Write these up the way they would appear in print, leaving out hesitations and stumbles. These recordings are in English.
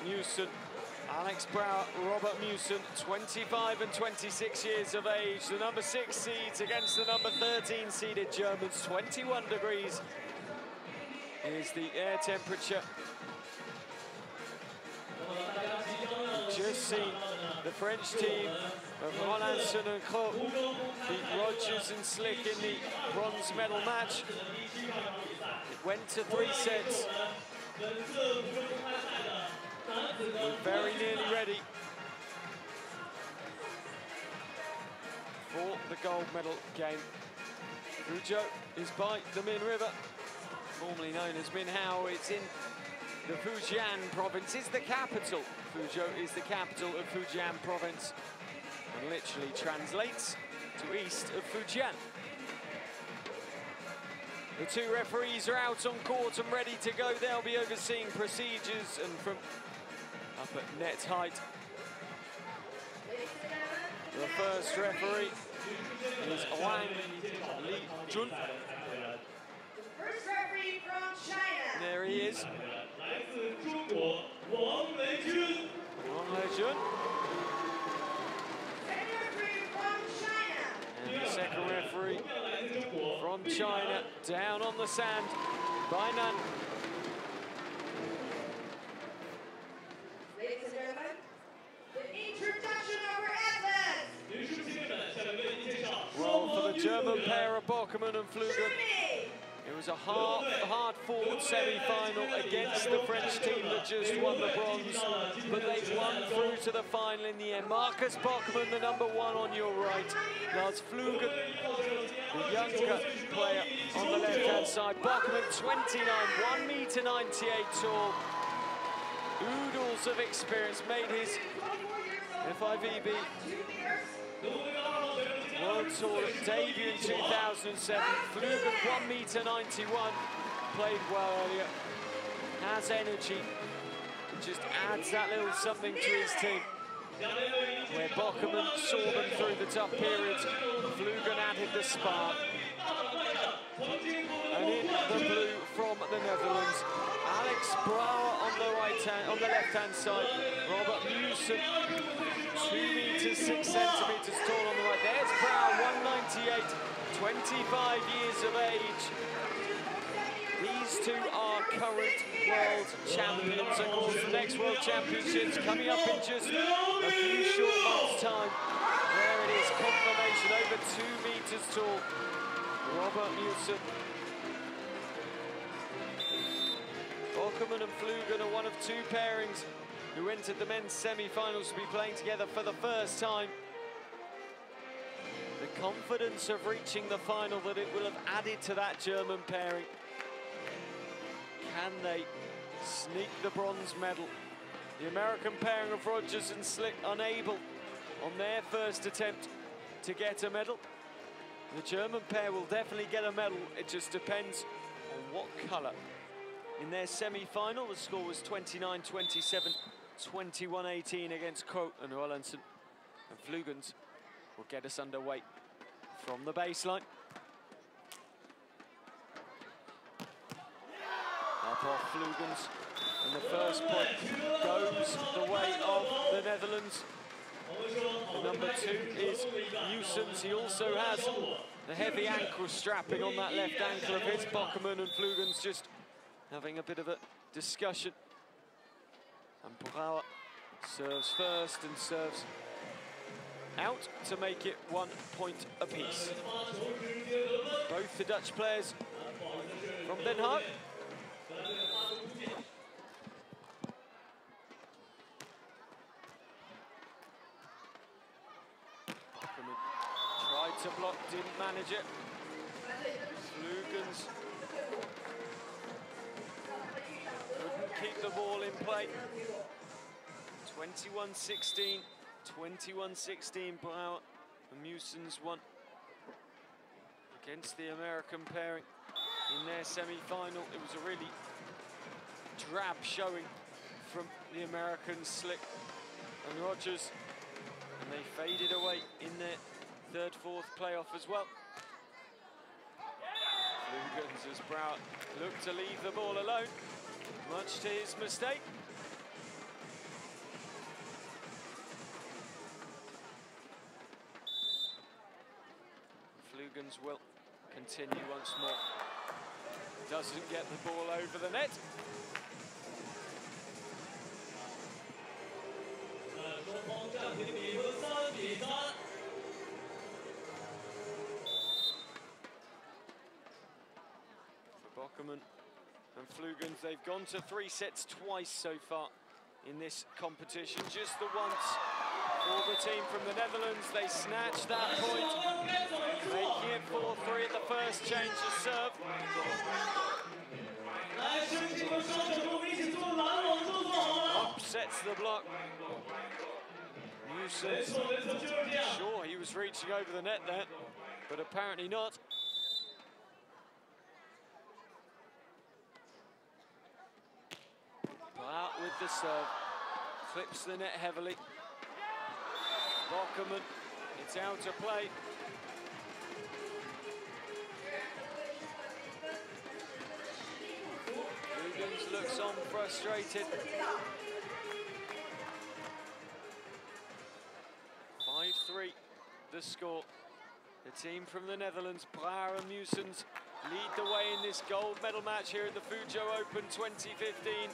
Meeuwsen, Alex Brouwer, Robert Meeuwsen, 25 and 26 years of age. The number 6 seeds against the number 13 seeded Germans. 21 degrees is the air temperature. We've just seen the French team of Meeuwsen and Prefecture beat Rogers and Slick in the bronze medal match. It went to 3 sets. We're very nearly ready for the gold medal game. Fuzhou is by the Min River, formerly known as Minhao. It's in the Fujian province. It's the capital. Fuzhou is the capital of Fujian province and literally translates to east of Fujian. The 2 referees are out on court and ready to go. They'll be overseeing procedures and from up at net height. The first referee is Wang Li-jun. The first referee from China. There he is. Wang Li-jun. Second referee from China. And the second referee from China, down on the sand, by Nan. Ladies and gentlemen, the introduction of our athletes. Well, for the German pair of Böckermann and Flüggen, Germany. it was a hard-fought semi-final against the French team that just won the bronze, but they won through to the final in the end. Marcus Böckermann, the number 1 on your right. Lars Flüggen, the younger player on the left-hand side. Böckermann, 29, 1m98 tall. Oodles of experience, made his FIVB World Tour debut in 2007. Flüggen, 1m91, played well earlier, has energy, just adds that little something to his team. Where Böckermann saw them through the tough periods, Flüggen added the spark. And in the blue from the Netherlands, Alex Brouwer on the left-hand side. Robert Meeuwsen, 2 meters 6 centimeters tall on the right. There's Brouwer, 198, 25 years of age. These 2 are current world champions. Of course, the next world championships coming up in just a few short months' time. There it is, confirmation, over 2 meters tall. Robert Meeuwsen. Böckermann and Flüggen are one of 2 pairings who entered the men's semi-finals to be playing together for the first time. The confidence of reaching the final that it will have added to that German pairing. Can they sneak the bronze medal? The American pairing of Rogers and Slick unable on their first attempt to get a medal. The German pair will definitely get a medal. It just depends on what colour. In their semi-final, the score was 29-27, 21-18 against Prefecture and Meeuwsen. And Flüggen's will get us underway from the baseline. Up off Flüggen's, and the first point goes the way of the Netherlands. The number 2 is Meeuwsen's. He also has the heavy ankle strapping on that left ankle of his. Böckermann and Flüggen's just having a bit of a discussion. And Brouwer serves first and serves out to make it 1 point apiece. Both the Dutch players from Den Haag. Böckermann tried to block, didn't manage it. Flüggen's couldn't keep the ball in play. 21-16, 21-16, Brouwer and Meeuwsen's won against the American pairing in their semi-final. It was a really drab showing from the Americans, Slick and Rogers, and they faded away in their 3rd, 4th playoff as well. Flüggen's as Brouwer looked to leave the ball alone, much to his mistake. Flüggen will continue once more. Doesn't get the ball over the net. For Böckermann and Flüggen, they've gone to 3 sets twice so far in this competition. Just the once for the team from the Netherlands. They snatched that point, making it 4-3 at the first change of serve. Upsets the block. Meeuwsen, sure he was reaching over the net there, but apparently not. Out with the serve, flips the net heavily. Böckermann, it's out of play. Flüggen looks on frustrated. 5-3 the score. The team from the Netherlands, Brouwer and Meeuwsen, lead the way in this gold medal match here at the Fuzhou Open 2015.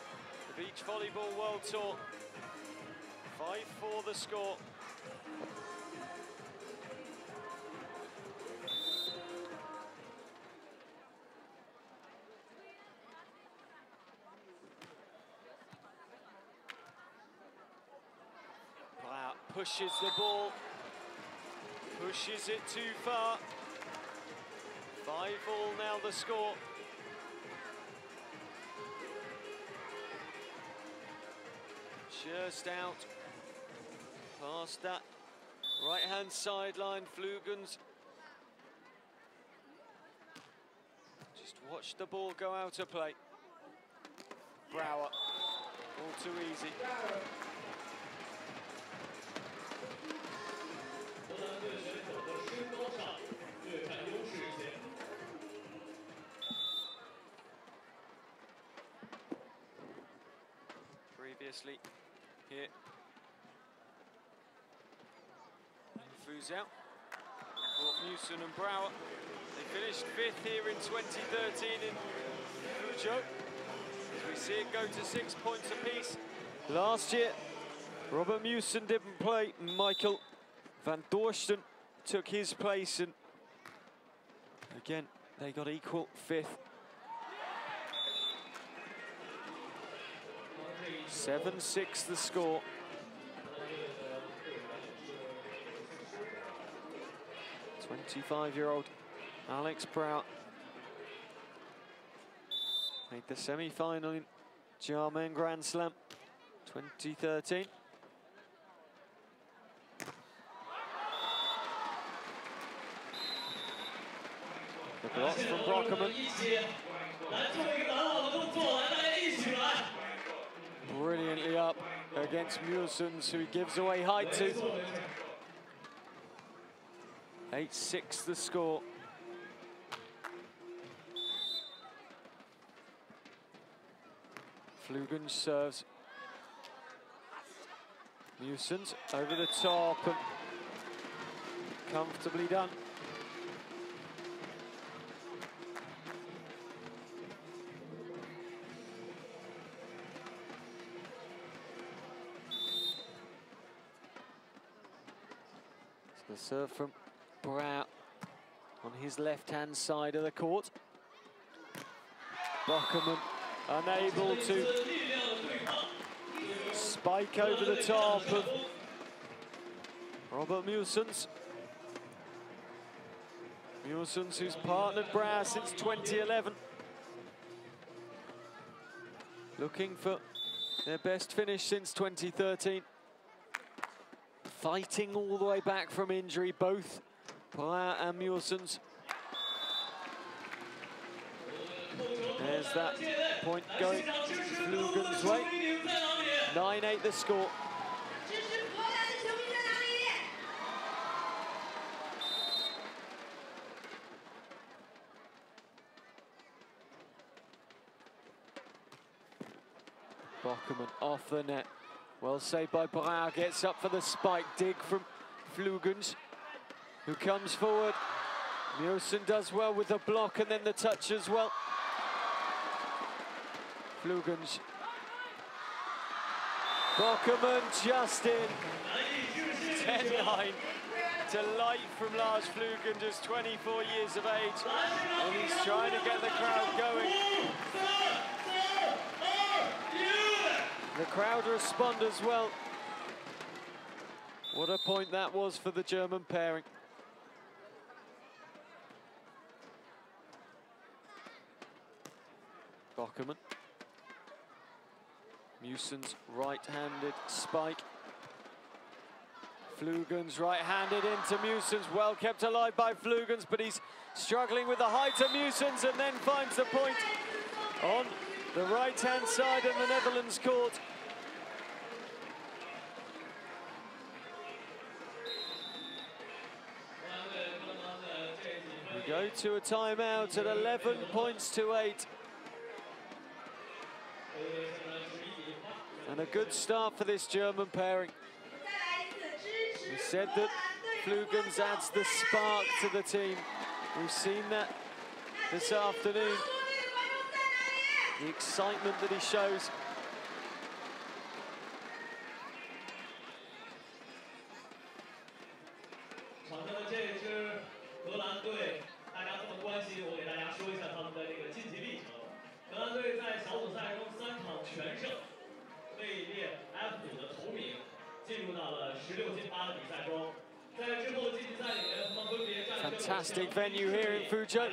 The Beach Volleyball World Tour. 5-4 the score. Brouwer pushes the ball, pushes it too far. 5-all now the score. Just out past that right-hand sideline. Flüggen's just watch the ball go out of play. Brouwer, all too easy. Previously here in Fuzhou, for Meeuwsen and Brouwer. They finished 5th here in 2013 in Fuzhou. As we see it go to 6 points apiece. Last year, Robert Meeuwsen didn't play. Michael van Dorsten took his place, and again, they got equal 5th. 7-6 the score. '25-year-old Alex Brouwer made the semi-final in German Grand Slam 2013. The block from Böckermann. Brilliantly up against Meeuwsen, who he gives away height to. 8-6 the score. Flüggen serves. Meeuwsen over the top and comfortably done. The serve from Brouwer on his left-hand side of the court. Böckermann unable to spike over the top of Robert Meeuwsen. Meeuwsen, who's partnered Brouwer since 2011. Looking for their best finish since 2013. Fighting all the way back from injury, both Brouwer and Meeuwsen. There's that point going Flüggen's way. 9-8 the score. Böckermann off the net. Well saved by Brouwer, gets up for the spike dig from Flüggen, who comes forward Meeuwsen does well with the block and then the touch as well. Flüggen. Böckermann just in. 10-9. Delight from Lars Flüggen, just 24 years of age. And he's trying to get the crowd going. The crowd respond as well. What a point that was for the German pairing. Böckermann. Meeuwsen's right-handed spike. Flüggen's right-handed into Meeuwsen's, well kept alive by Flüggen's, but he's struggling with the height of Meeuwsen's and then finds the point on the right-hand side of the Netherlands court. We go to a timeout at 11 points to 8. And a good start for this German pairing. We said that Flüggen adds the spark to the team. We've seen that this afternoon. The excitement that he shows. Fantastic venue here in Fuzhou.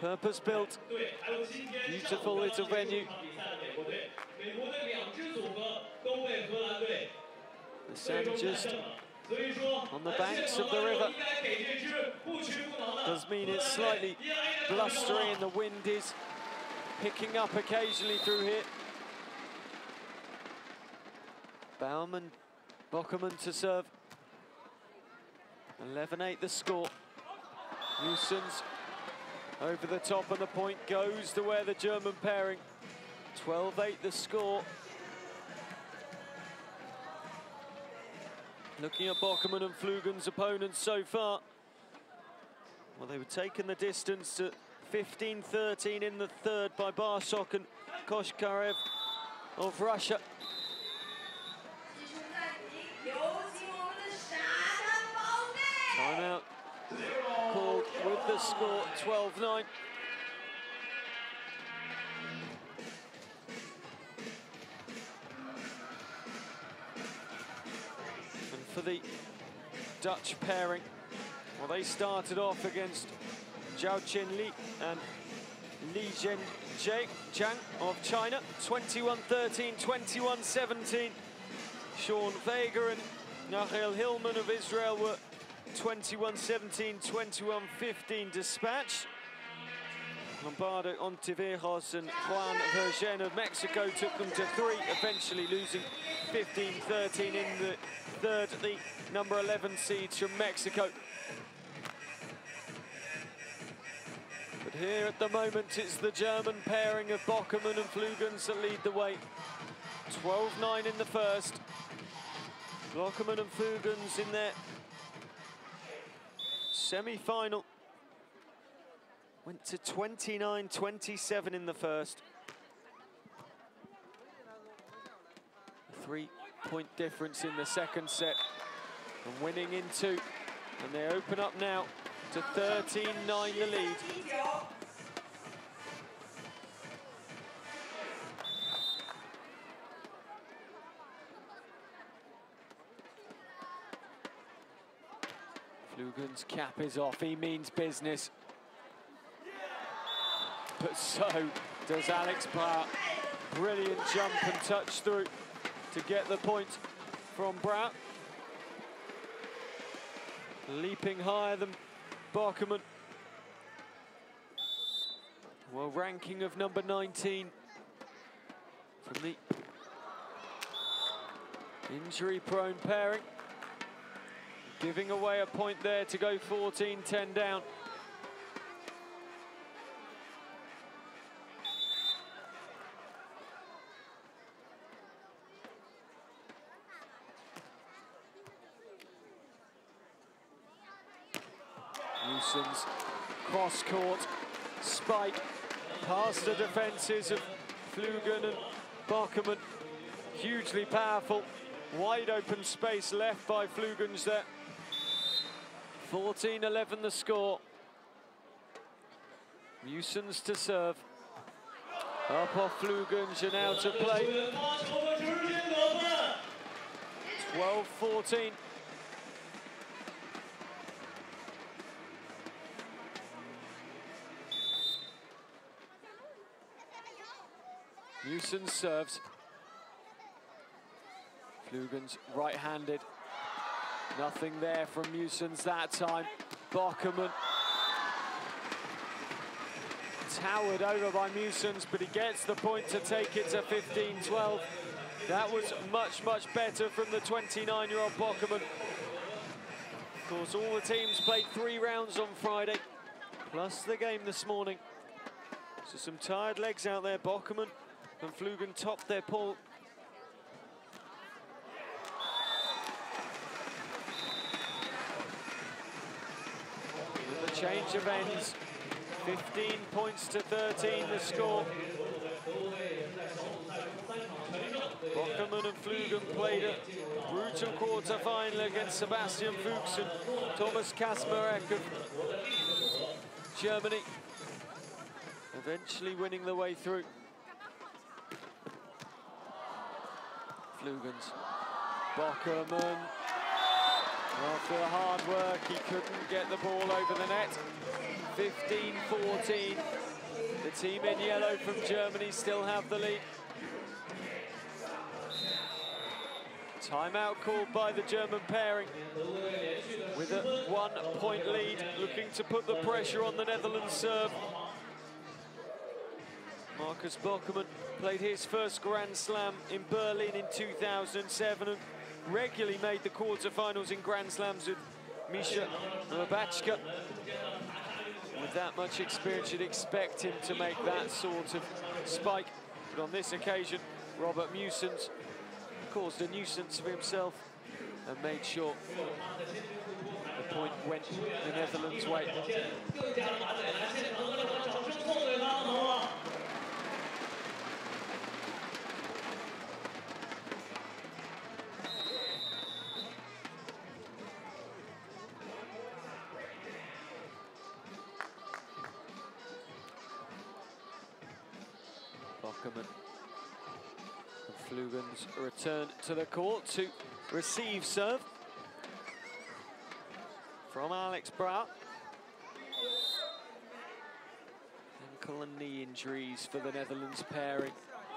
Purpose-built. Beautiful little venue. The sun just on the banks of the river. Does mean it's slightly blustery and the wind is picking up occasionally through here. Baumann, Böckermann to serve. 11-8 the score. Meeuwsen's over the top and the point goes to where the German pairing. 12-8 the score. Looking at Böckermann and Flüggen's opponents so far. Well, they were taking the distance to 15-13 in the third by Barshok and Koshkarev of Russia. Timeout called with the score 12-9. And for the Dutch pairing, well, they started off against Zhao Chen Li and Li Zhenjiang of China, 21-13, 21-17. Sean Vega and Nahel Hillman of Israel were 21-17, 21-15 dispatch. Lombardo Ontiveros and Juan Vergen of Mexico took them to 3, eventually losing 15-13 in the third, the number 11 seeds from Mexico. But here at the moment, it's the German pairing of Böckermann and Flüggen that lead the way. 12-9 in the first. Böckermann and Flüggen in their semi-final. Went to 29-27 in the first. A 3-point difference in the second set. And winning in 2. And they open up now to 13-9 the lead. Flüggen's cap is off, he means business. But so does Alex Brouwer. Brilliant jump and touch through to get the point from Brouwer. Leaping higher than Böckermann. Well, ranking of number 19 from the injury-prone pairing. Giving away a point there to go 14-10 down. Meeuwsen's cross-court spike past the defences of Flüggen and Böckermann. Hugely powerful. Wide open space left by Flüggen's there. 14-11 the score. Meeuwsen's to serve. Up off Flüggen's and out to play. 12-14. Meeuwsen serves. Flüggen's right-handed. Nothing there from Meeuwsen's that time. Böckermann towered over by Meeuwsen's, but he gets the point to take it to 15-12. That was much, much better from the 29-year-old Böckermann. Of course, all the teams played 3 rounds on Friday, plus the game this morning. So some tired legs out there. Böckermann and Flüggen topped their pool. With the change of ends, 15 points to 13 the score. Böckermann and Flüggen played a brutal quarter-final against Sebastian Fuchs and Thomas Kasmarek of Germany, eventually winning the way through. Flüggen's Böckermann. After the hard work, he couldn't get the ball over the net. 15-14. The team in yellow from Germany still have the lead. Timeout called by the German pairing with a 1-point lead, looking to put the pressure on the Netherlands serve. Marcus Böckermann played his first Grand Slam in Berlin in 2007 and regularly made the quarterfinals in Grand Slams with Misha Lubachka. With that much experience, you'd expect him to make that sort of spike. But on this occasion, Robert Meeuwsen's caused a nuisance for himself and made sure the point went the Netherlands' way. Böckermann and Flüggen's return to the court to receive serve from Alex Brouwer. Ankle and knee injuries for the Netherlands pairing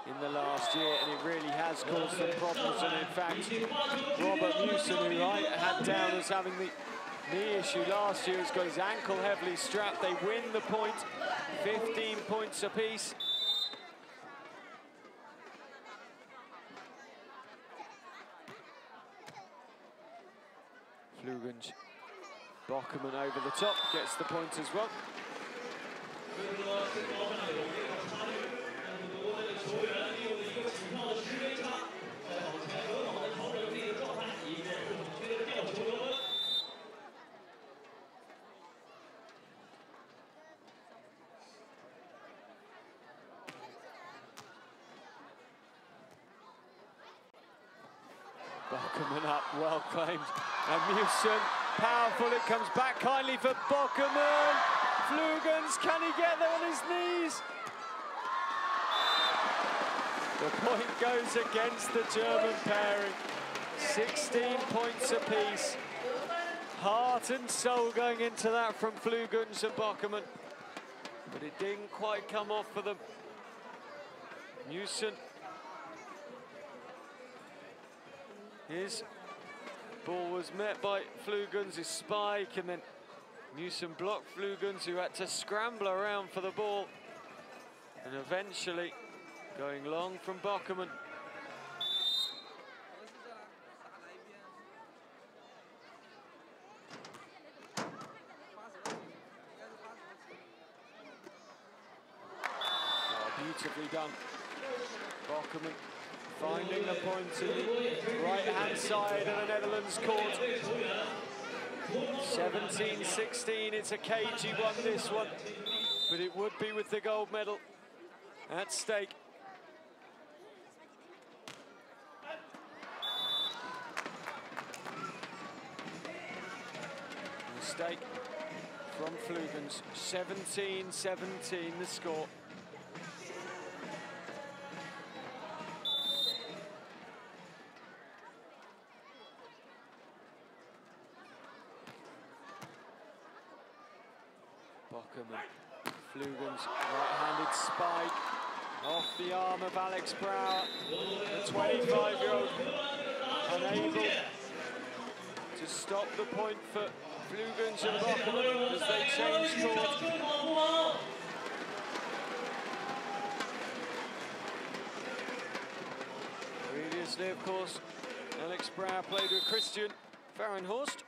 in the last year, and it really has caused them problems. And in fact, Robert Meeuwsen, who I had down as having the knee issue last year, has got his ankle heavily strapped. They win the point, 15 points apiece. Flüggen, Böckermann over the top, gets the point as well. Böckermann up, well claimed. And Meeuwsen, powerful, it comes back kindly for Böckermann. Flüggen's, can he get there on his knees? The point goes against the German pairing. 16 points apiece. Heart and soul going into that from Flüggen and Böckermann. But it didn't quite come off for them. Meeuwsen. His ball was met by Flüggen's spike, and then Meeuwsen blocked Flüggen's, who had to scramble around for the ball. And eventually going long from Böckermann. Oh, beautifully done. Böckermann finding the point in the right-hand side of the Netherlands court. 17-16, it's a cagey one, this one, but it would be with the gold medal at stake. Mistake from Flüggen's, 17-17 the score. Böckermann, Flüggen's right-handed spike off the arm of Alex Brouwer, the 25-year-old, unable to stop the point for Flüggen's and Böckermann as they change court. Previously, of course, Alex Brouwer played with Christian Fahrenhorst.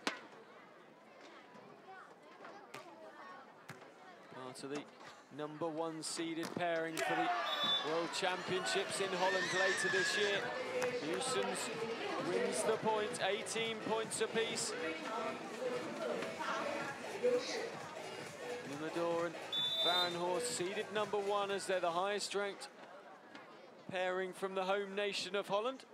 Part of the #1 seeded pairing for the World Championships in Holland later this year. Meeuwsen wins the point, 18 points apiece. Limador and Fahrenhorst seeded #1 as they're the highest ranked pairing from the home nation of Holland.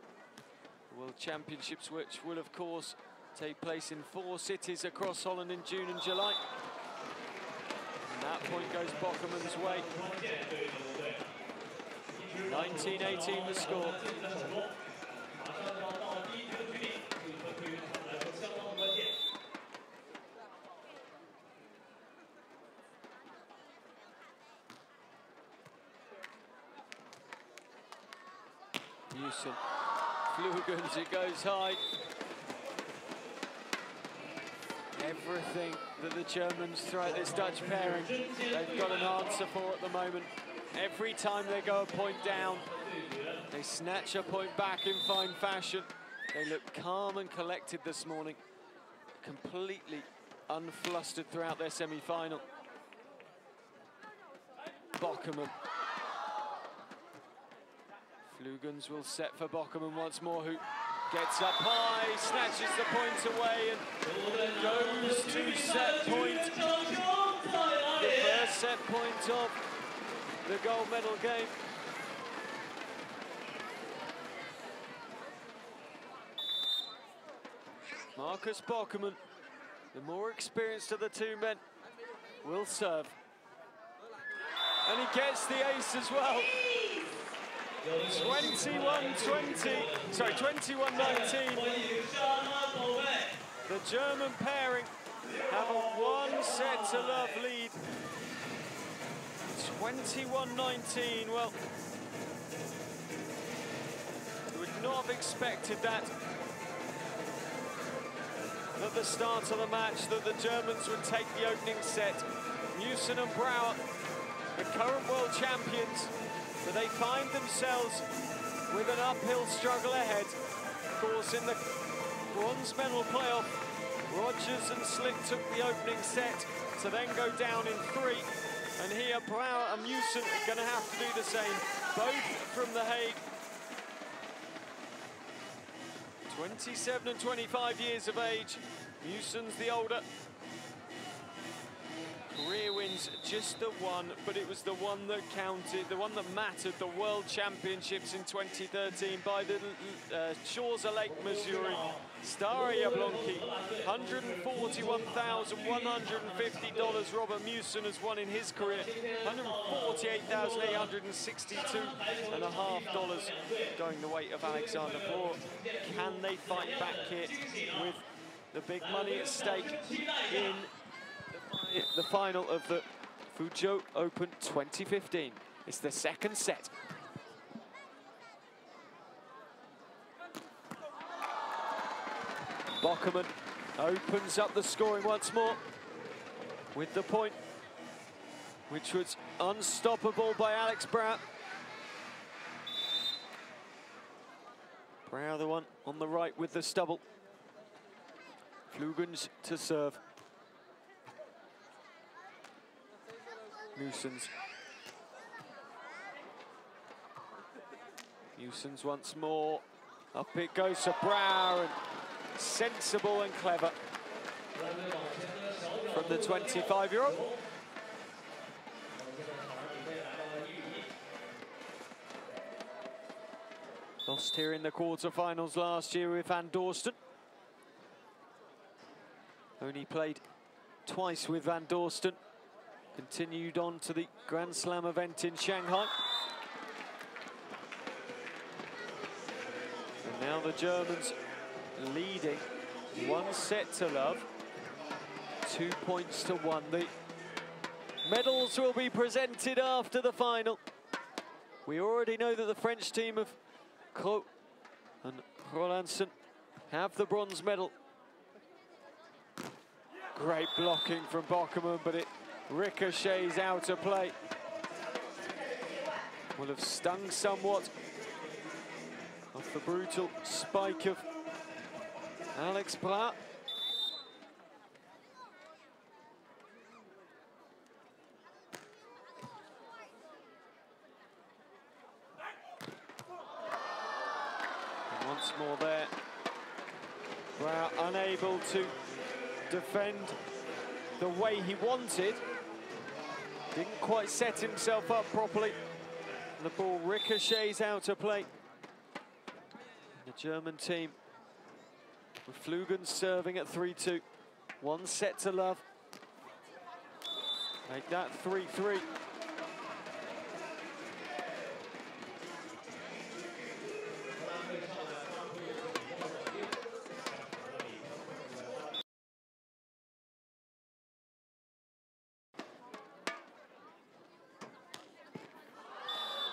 The World Championships, which will of course take place in 4 cities across Holland in June and July. And that point goes Böckermann's way. 19-18 the score. Meeuwsen, Flüggen, it goes high. Everything that the Germans throw at this Dutch pairing, they've got an answer for at the moment. Every time they go a point down, they snatch a point back in fine fashion. They look calm and collected this morning, completely unflustered throughout their semi-final. Böckermann. Flüggen's will set for Böckermann once more, who gets up high, snatches the point away and goes to set point. The first set point of the gold medal game. Marcus Böckermann, the more experienced of the two men, will serve. And he gets the ace as well. 21-20, sorry, 21-19. The German pairing have a 1-set-to-love lead. 21-19, well, you would not have expected that at the start of the match, that the Germans would take the opening set. Meeuwsen and Brouwer, the current world champions, but they find themselves with an uphill struggle ahead. Of course, in the bronze medal playoff, Rogers and Slick took the opening set to then go down in 3. And here, Brouwer and Meeuwsen are going to have to do the same, both from The Hague. 27 and 25 years of age. Meeuwsen's the older. Career wins just the one, but it was the one that counted, the one that mattered, the World Championships in 2013 by the shores of Lake Missouri. Stare Jablonki, $141,150 Robert Meeuwsen has won in his career, $148,862.50 going the weight of Alexander Brouwer. Can they fight back here with the big money at stake in the final of the Fuzhou Open 2015? It's the second set. Böckermann opens up the scoring once more with the point, which was unstoppable by Alex Brouwer. Brouwer, the one on the right with the stubble. Flüggen's to serve. Meeuwsen's once more. Up it goes to Brouwer, and sensible and clever. from the 25-year-old. Lost here in the quarterfinals last year with Van Dorsten. Only played twice with Van Dorsten. Continued on to the Grand Slam event in Shanghai. And now the Germans leading 1-0. 2 points to 1. The medals will be presented after the final. We already know that the French team of Krogh and Rolandsen have the bronze medal. Great blocking from Böckermann, but it ricochets out of play. Will have stung somewhat off the brutal spike of Alex Brouwer. Once more there, Brouwer unable to defend the way he wanted. Didn't quite set himself up properly. The ball ricochets out of play. The German team with Flüggen serving at 3-2. 1-0. Make that 3-3.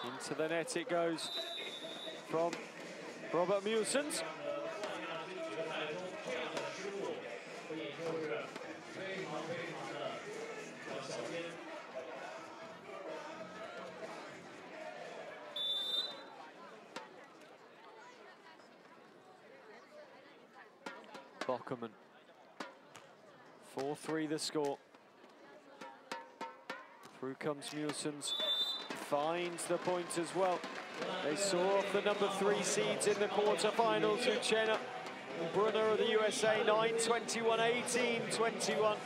Into the net it goes from Robert Meeuwsen. Böckermann. 4-3 the score. Through comes Meeuwsen. Finds the point as well. They saw off the number 3 seeds in the quarterfinals, Uchenna and Brunner of the USA, 9-21, 18-21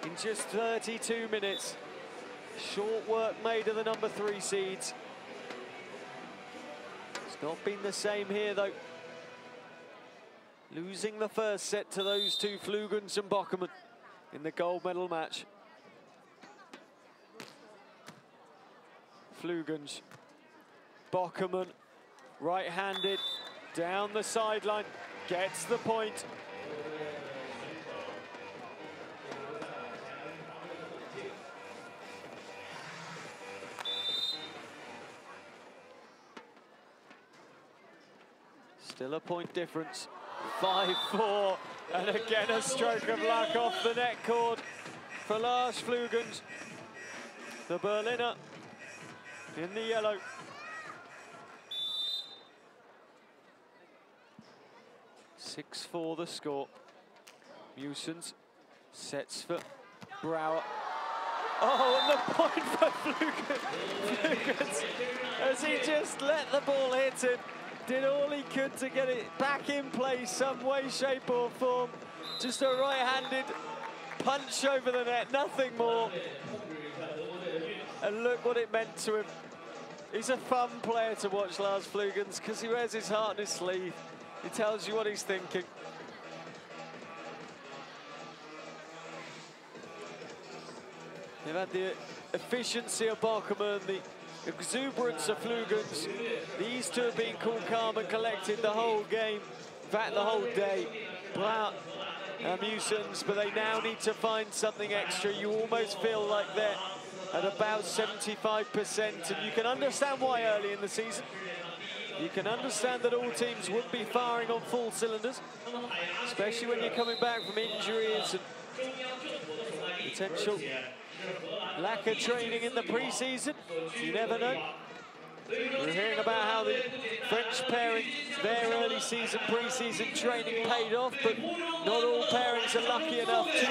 in just 32 minutes. Short work made of the number 3 seeds. It's not been the same here though. Losing the first set to those two, Flüggen and Böckermann, in the gold medal match. Flüggen, Böckermann, right-handed, down the sideline, gets the point. Still a point difference, 5-4, and again a stroke of luck off the net cord for Lars Flüggen, the Berliner in the yellow. Six for the score. Meeuwsen sets for Brouwer. Oh, and the point for Flüggen. As he just let the ball hit him. Did all he could to get it back in play some way, shape or form. Just a right-handed punch over the net, nothing more. And look what it meant to him. He's a fun player to watch, Lars Flüggen, because he wears his heart on his sleeve. He tells you what he's thinking. They've had the efficiency of Böckermann, the exuberance of Flüggen. These two have been cool, calm and collected the whole game, in fact the whole day. Brouwer and Meeuwsen, but they now need to find something extra. You almost feel like they're at about 75%, and you can understand why early in the season. You can understand that all teams would be firing on full cylinders, especially when you're coming back from injuries and potential lack of training in the pre-season. You never know. We're hearing about how the French pairing, their early season, pre-season training paid off, but not all pairings are lucky enough to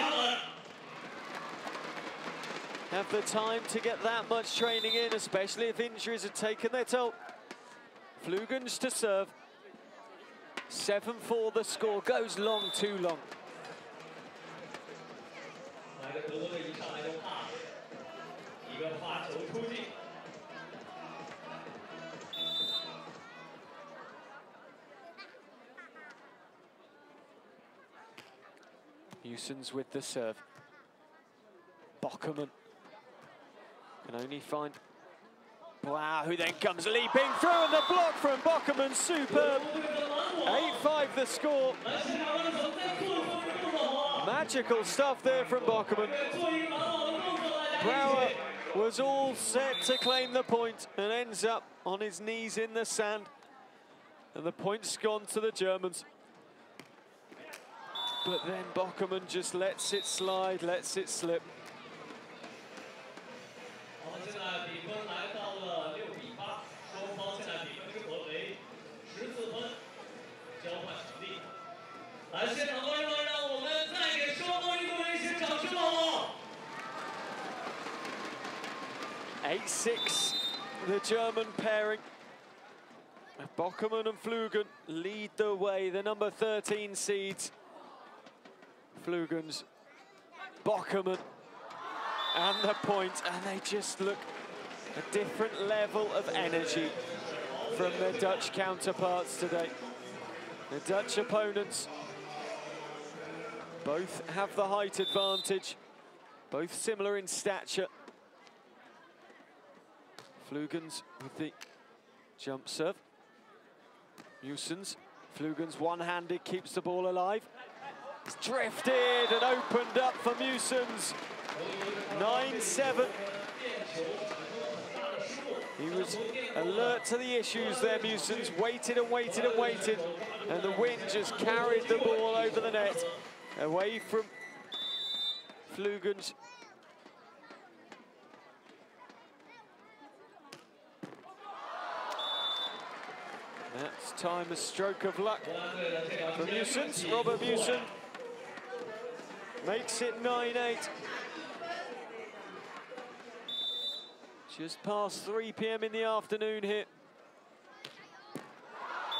have the time to get that much training in, especially if injuries have taken their toll. Flüggen to serve. 7-4 the score, goes long, too long. Meeuwsen with the serve. Böckermann can only find Brouwer, who then comes leaping through, and the block from Böckermann, superb. 8-5 the score. Magical stuff there from Böckermann. Brouwer was all set to claim the point and ends up on his knees in the sand. And the point's gone to the Germans. But then Böckermann just lets it slide, lets it slip. (8-6) the German pairing. Böckermann and Flüggen lead the way, the number 13 seeds. Flüggen's Böckermann and the point, and they just look a different level of energy from their Dutch counterparts today. The Dutch opponents both have the height advantage, both similar in stature. Flüggen's with the jump serve. Meeuwsen's. Flüggen's one-handed, keeps the ball alive. It's drifted and opened up for Meeuwsen's. 9-7. He was alert to the issues there, Meeuwsen's. Waited and waited and waited. And the wind just carried the ball over the net. Away from Flüggen's. That's time a stroke of luck for Meeuwsen. Robert Meeuwsen makes it 9-8. Just past 3 p.m. in the afternoon here.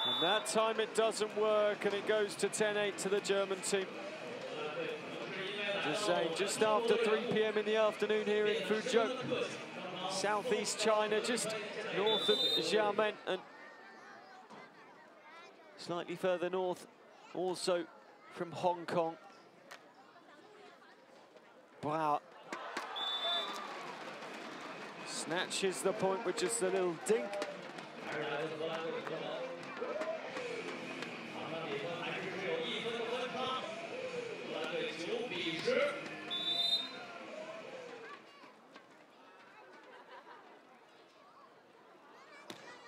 And that time it doesn't work, and it goes to 10-8 to the German team. Just saying, just after 3 p.m. in the afternoon here in Fuzhou, southeast China, just north of Xiamen, and slightly further north, also from Hong Kong. Wow. Snatches the point with just a little dink.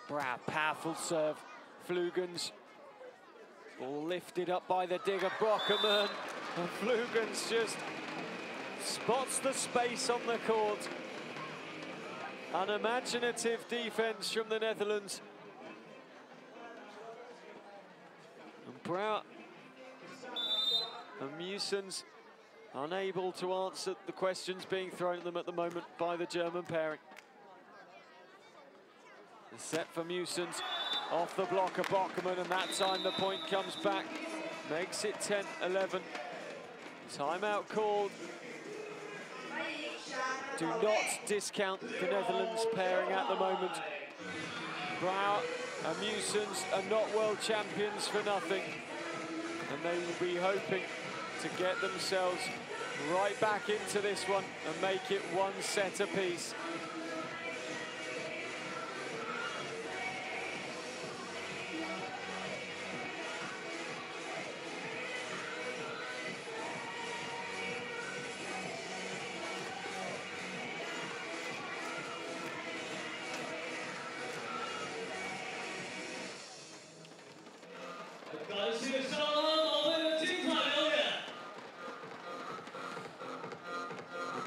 Wow, powerful serve. Flüggen's. Ball lifted up by the digger, Böckermann. And Flüggen's just spots the space on the court. Unimaginative defense from the Netherlands. And Brouwer and Meeuwsen's unable to answer the questions being thrown at them at the moment by the German pairing. The set for Meeuwsen's. Off the block of Böckermann, and that time the point comes back. Makes it 10-11. Timeout called. Do not discount the Netherlands pairing at the moment. Brouwer and Meeuwsen's are not world champions for nothing. And they will be hoping to get themselves right back into this one and make it one set apiece.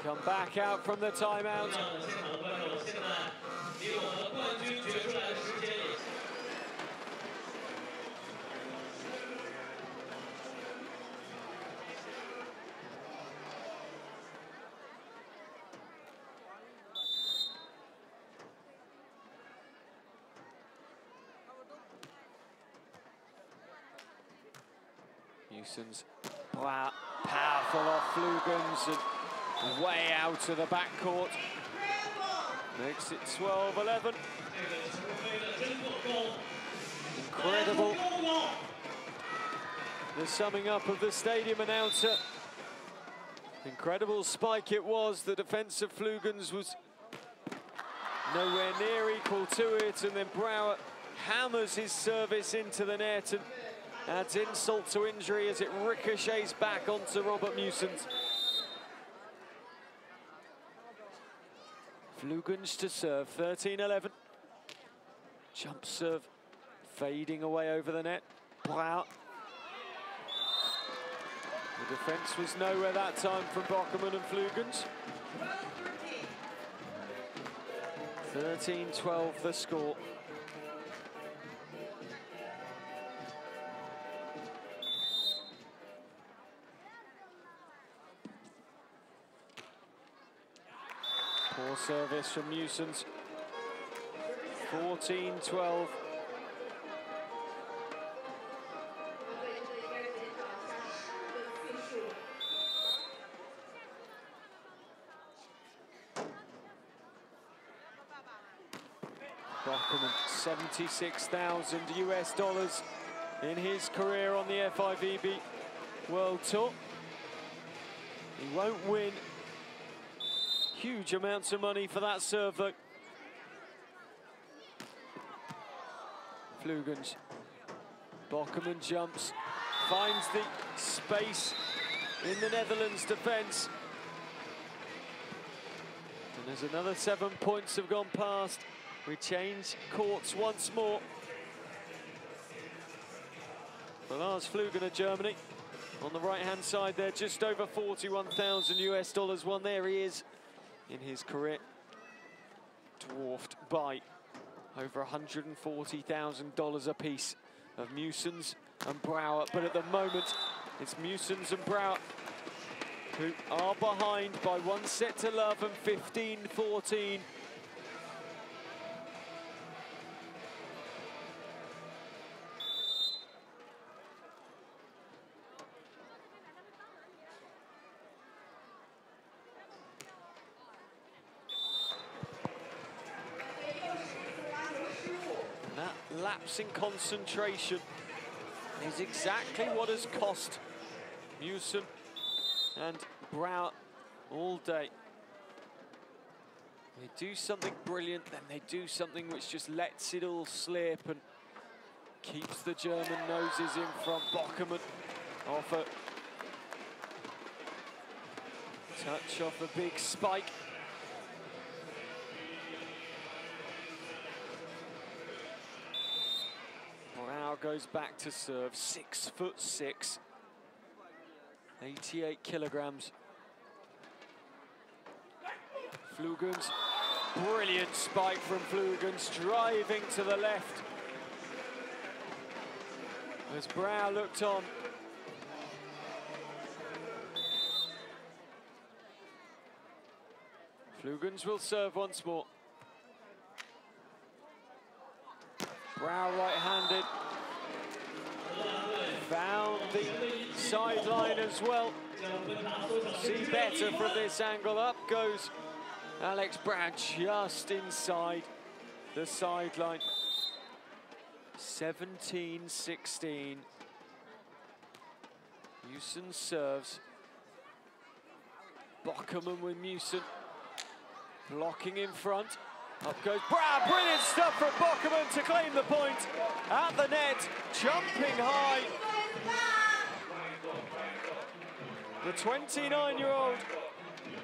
Come back out from the timeout. Meeuwsen's. Wow, powerful off Flüggen's. Way out of the backcourt. Makes it 12-11. Incredible. The summing up of the stadium announcer Incredible spike it was. The defence of Flüggen's was nowhere near equal to it, and then Brouwer hammers his service into the net and adds insult to injury as it ricochets back onto Robert Meeuwsen's. Flüggen's to serve, 13-11. Jump serve fading away over the net. Brouwer. The defence was nowhere that time from Böckermann and Flüggen's. 13-12 the score. Poor service from Meeuwsen's. 14-12. Böckermann, $76,000 US in his career on the FIVB World Tour. He won't win huge amounts of money for that serve though. Flüggen's. Böckermann jumps, finds the space in the Netherlands defence. And there's another 7 points have gone past. We change courts once more. For Lars Flüggen of Germany. On the right-hand side there, just over $41,000 US won. There he is in his career. Dwarfed by over $140,000 apiece of Meeuwsen's and Brouwer. But at the moment, it's Meeuwsen's and Brouwer who are behind by 1 set to love and 15-14. Lapse in concentration is exactly what has cost Meeuwsen and Brouwer all day. They do something brilliant, then they do something which just lets it all slip and keeps the German noses in front. Böckermann off a touch off a big spike. Goes back to serve, 6'6", 88 kilograms. Flüggen's, brilliant spike from Flüggen's, driving to the left. As Brouwer looked on. Flüggen's will serve once more. Brouwer right-handed. Found the sideline as well. See better from this angle. Up goes Alex Brouwer just inside the sideline. 17-16. Meeuwsen serves. Böckermann with Meeuwsen. Blocking in front. Up goes Brouwer. Brilliant stuff from Böckermann to claim the point at the net. Jumping high. The 29-year-old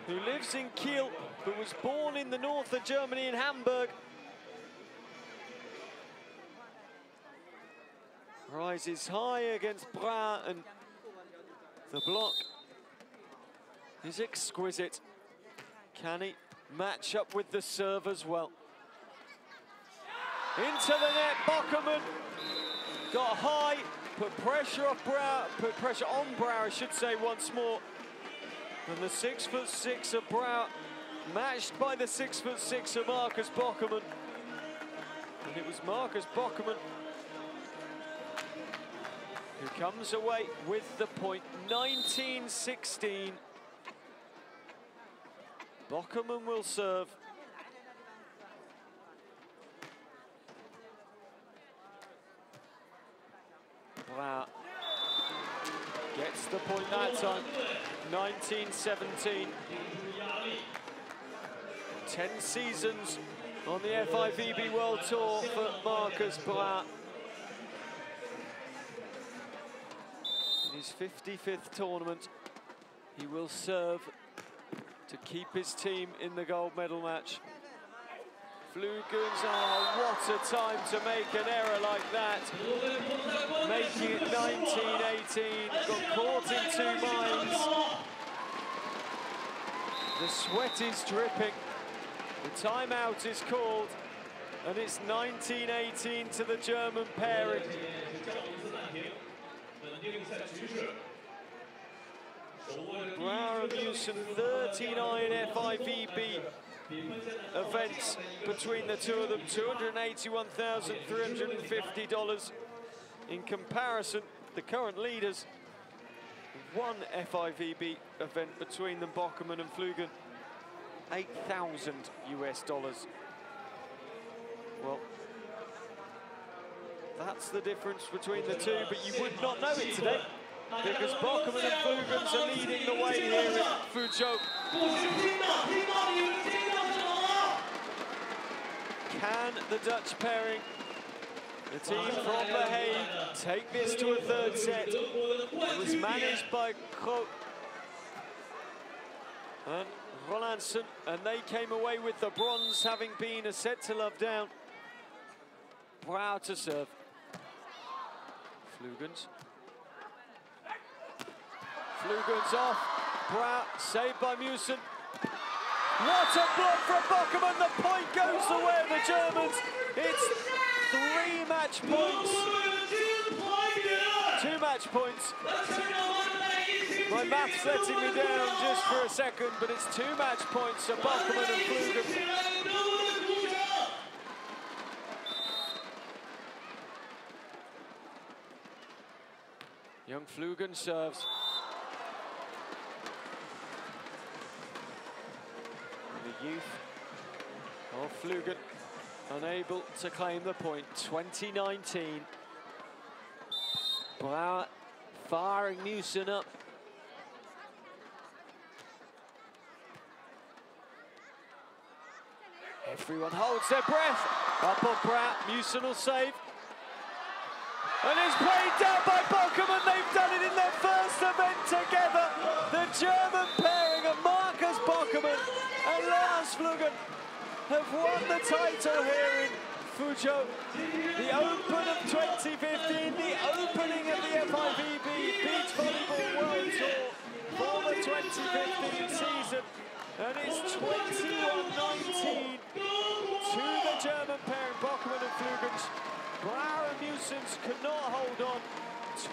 who lives in Kiel, but was born in the north of Germany in Hamburg, rises high against Brouwer, and the block is exquisite. Can he match up with the serve as well? Into the net, Böckermann got high, put pressure off Brouwer, put pressure on Brouwer, I should say, once more. And the 6'6" of Brouwer, matched by the 6'6" of Marcus Böckermann. And it was Marcus Böckermann who comes away with the point, 19-16. Böckermann will serve. Brouwer gets the point that time. 19-17. 10 seasons on the FIVB World Tour for Marcus Brouwer. In his 55th tournament, he will serve to keep his team in the gold medal match. Flüggen, what a time to make an error like that. Making it 19-18, got caught in two minds. The sweat is dripping. The timeout is called, and it's 19-18 to the German pairing. Brouwer and Meeuwsen, 39 FIVB events between the two of them, $281,350. In comparison, the current leaders, one FIVB event between them, Böckermann and Flüggen, $8,000 US. Well, that's the difference between the two, but you would not know it today, because Böckermann and Flüggen are leading the way here in Fuzhou. Can the Dutch pairing, the team from The Hague, take this to a third set? It was managed by Brouwer and Rolandsen, and they came away with the bronze, having been a set to love down. Brouwer to serve. Flüggen's off. Brouwer saved by Meeuwsen. What a block from Böckermann. The point goes the way of the Germans. It's 3 match points. 2 match points. My math's letting me down just for a second, but it's 2 match points for Böckermann and Flüggen. Young Flüggen serves. The youth of Flüggen unable to claim the point. 2019. Brouwer firing Meeuwsen up. Everyone holds their breath. Up on Brouwer, Meeuwsen will save. And it's played down by Böckermann. They've done it in their first event together. The German pairing of Marcus Böckermann and Lars Flüggen have won the title here in Fuzhou. The Open of 2015, the opening of the FIVB Beach Volleyball World Tour for the 2015 season. And it's 21-19 to the German pairing, Böckermann and Flüggen. Brouwer and Meeuwsen could not hold on. 21-19,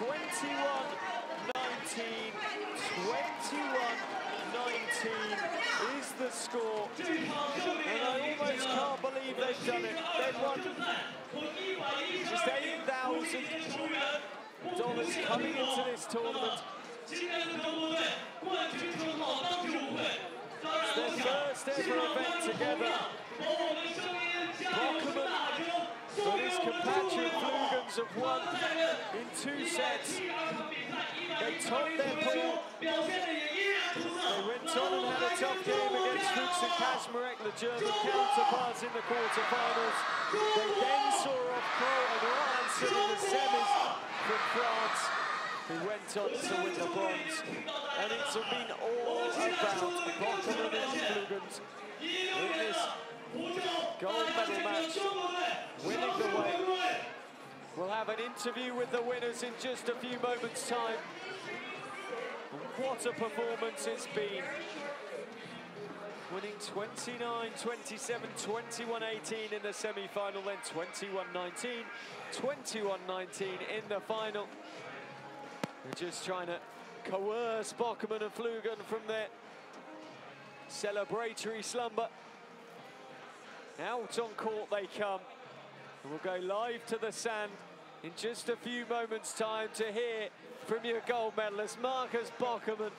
21-19 is the score. And I almost can't believe they've done it. They've won just $8,000 coming into this tournament. It's their first ever event together. Böckermann and his compatriot Flüggen have won in 2 sets. They topped their pool. They went on and had a tough game against Fuchs and Kaczmarek, the German counterparts in the quarterfinals. They then saw off Brouwer and Rolandsen in the semis from France, who went on to win the bronze. And it's been all about Böckermann and Flüggen in this gold medal match, winning the way. We'll have an interview with the winners in just a few moments' time. What a performance it's been. Winning 29-27, 21-18 in the semi-final, then 21-19, 21-19 in the final. We're just trying to coerce Böckermann and Flüggen from their celebratory slumber. Out on court they come. And we'll go live to the sand in just a few moments' time to hear from your gold medalists, Marcus Böckermann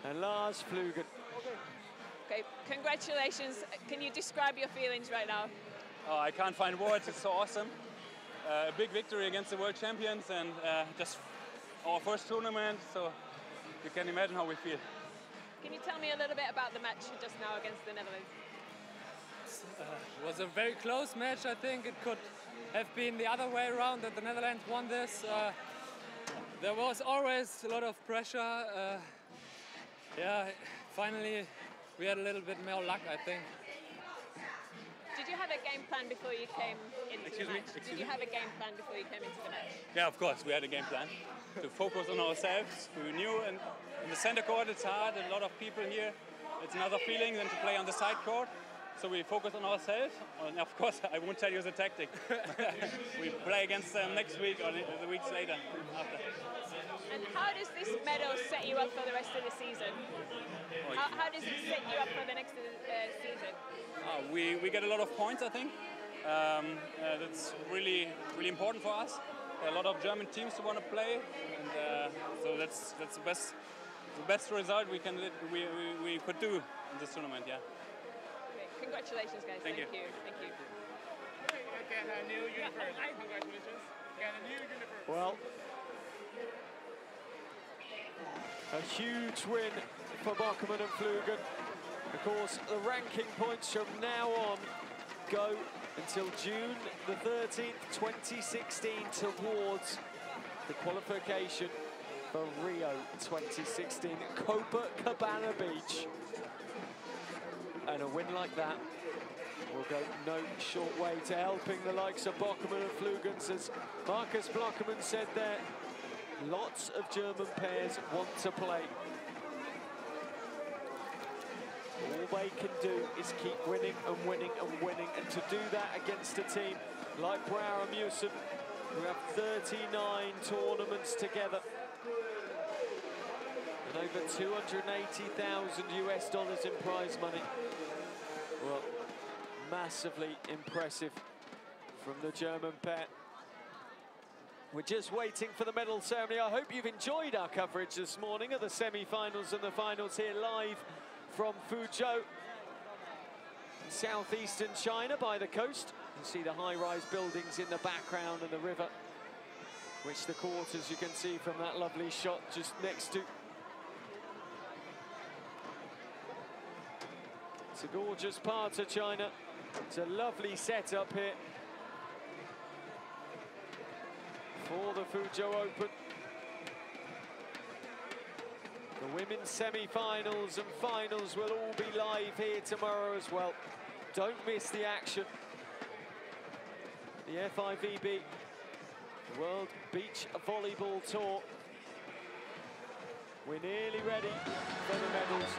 and Lars Flüggen. Okay, congratulations. Can you describe your feelings right now? Oh, I can't find words, it's so awesome. A big victory against the world champions and just our first tournament, so you can imagine how we feel. Can you tell me a little bit about the match just now against the Netherlands? It was a very close match. I think it could have been the other way around, that the Netherlands won this. There was always a lot of pressure. Yeah, finally we had a little bit more luck, I think. Did you have a game plan before you came into the match? Excuse Did you me? have a game plan before you came into the match? Yeah, of course, we had a game plan to focus on ourselves. We knew in the center court it's hard, a lot of people here. It's another feeling than to play on the side court. So we focus on ourselves, and of course I won't tell you the tactic. We play against them next week or the weeks later after. And how does this medal set you up for the rest of the season? How does it set you up for the next season? We get a lot of points, I think. That's really important for us. There are a lot of German teams who want to play, and so that's the best result we could do in this tournament. Yeah. Congratulations, guys. Thank you. Thank you. Get a new universe. Congratulations. Get a new universe. Well, a huge win for Böckermann and Flüggen. Of course, the ranking points from now on go until June the 13th, 2016, towards the qualification for Rio 2016, Copacabana Beach. And a win like that will go no short way to helping the likes of Böckermann and Flüggen. As Marcus Böckermann said there, lots of German pairs want to play. All they can do is keep winning and winning and winning, and to do that against a team like Brouwer and Meeuwsen, who have 39 tournaments together and over $280,000 in prize money. Well, massively impressive from the German pair. We're just waiting for the medal ceremony. I hope you've enjoyed our coverage this morning of the semi-finals and the finals here live from Fuzhou, in southeastern China by the coast. You can see the high-rise buildings in the background and the river, which the court, as you can see from that lovely shot just next to. It's a gorgeous part of China. It's a lovely setup here for the Fuzhou Open. The women's semi-finals and finals will all be live here tomorrow as well. Don't miss the action. The FIVB World Beach Volleyball Tour. We're nearly ready for the medals.